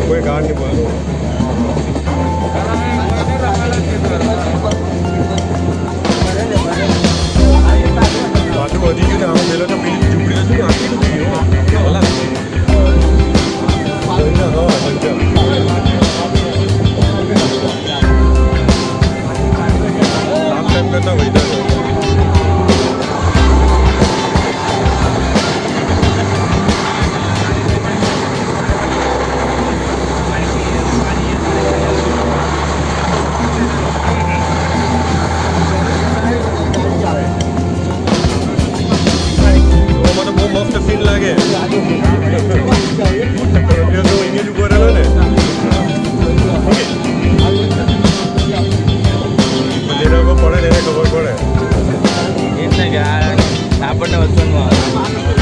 કોઈ ગાળ નહીં બોલતો. બાજુ વધી ગયું ને આમાં પેલો તો પેલી ઝૂંપડી નથી આખી ડૂબી ગયો ભલા લાસ્ટ ટાઈમ કરતા વધારે આપણને વચનમાં